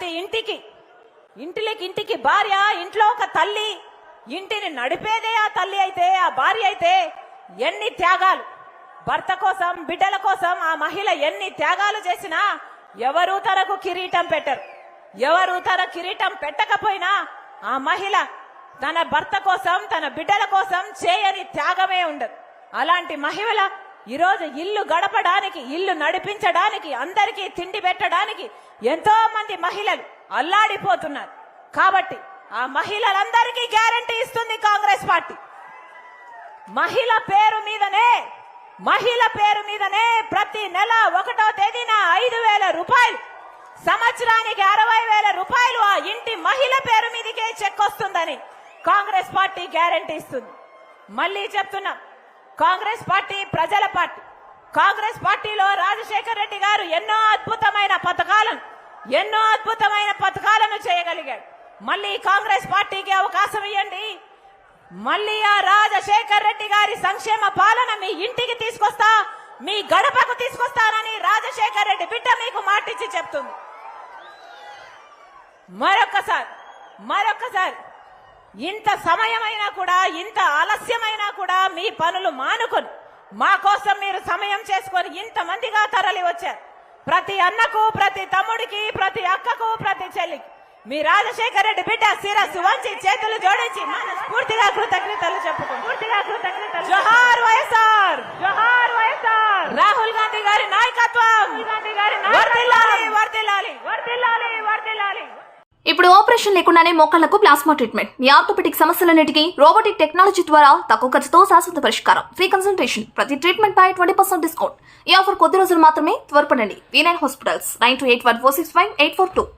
ప్రతి ఇంటికి భార్య, ఇంట్లో ఒక తల్లి, ఇంటిని నడిపేదే ఆ తల్లి అయితే, ఆ భార్య అయితే ఎన్ని త్యాగాలు భర్త కోసం, బిడ్డల కోసం ఆ మహిళ ఎన్ని త్యాగాలు చేసినా ఎవరు తనకు కిరీటం పెట్టరు. ఎవరు తన కిరీటం పెట్టకపోయినా ఆ మహిళ తన భర్త కోసం, తన బిడ్డల కోసం చేయని త్యాగమే ఉండదు. అలాంటి మహిళ ఈరోజు ఇల్లు గడపడానికి, ఇల్లు నడిపించడానికి, అందరికీ తిండి పెట్టడానికి ఎంతో మంది మహిళలు అల్లాడిపోతున్నారు. కాబట్టి ఆ మహిళలందరికీ గ్యారంటీ ఇస్తుంది కాంగ్రెస్ పార్టీ. మహిళ పేరు మీదనే ప్రతి నెల 1వ తేదీన 5,000 రూపాయలు, సంవత్సరానికి 60,000 రూపాయలు ఆ ఇంటి మహిళ పేరు మీదకే చెక్ వస్తుందని కాంగ్రెస్ పార్టీ గ్యారంటీ ఇస్తుంది. మళ్ళీ చెప్తున్నా, కాంగ్రెస్ పార్టీ ప్రజల పార్టీ. కాంగ్రెస్ పార్టీలో రాజశేఖర్ రెడ్డి గారు ఎన్నో అద్భుతమైన పథకాలను చేయగలిగాడు. మళ్ళీ కాంగ్రెస్ పార్టీకి అవకాశం ఇవ్వండి. మళ్ళీ ఆ రాజశేఖర్ రెడ్డి గారి సంక్షేమ పాలన మీ ఇంటికి తీసుకొస్తా, మీ గడపకు తీసుకొస్తానని రాజశేఖర్ రెడ్డి బిడ్డ మీకు మాటిచ్చి చెప్తుంది. మరొక్కసారి ఇంత సమయమైనా కూడా, ఇంత ఆలస్యమైనా కూడా మీ పనులు మానుకొని మా కోసం మీరు సమయం చేసుకొని ఇంతమందిగా తరలి వచ్చారు. ప్రతి అన్నకు, ప్రతి తమ్ముడికి, ప్రతి అక్కకు, ప్రతి చెల్లికి మీ రాజశేఖర్ రెడ్డి బిడ్డ శిరస్సు వంచి చేతులు జోడించి పూర్తిగా కృతజ్ఞతలు చెప్పుకుంటాం. జోహార్ వైఎస్ఆర్, జోహార్ వైఎస్ఆర్. రాహుల్ గాంధీ గారి నాయకత్వం వర్ధిల్లాలి. ఇప్పుడు ఆపరేషన్ లేకుండానే మోకాళ్లకు ప్లాస్మా ట్రీట్మెంట్. మీ ఆర్థోపెటిక్ సమస్యలన్నిటికీ రోబోటిక్ టెక్నాలజీ ద్వారా తక్కువ ఖర్చుతో శాశ్వత పరిష్కారం. Free consultation. ప్రతి ట్రీట్మెంట్ పై 20% డిస్కౌంట్. ఈ ఆఫర్ కొద్ది రోజులు మాత్రమే. త్వరపడండి. V9 hospitals 9281465842.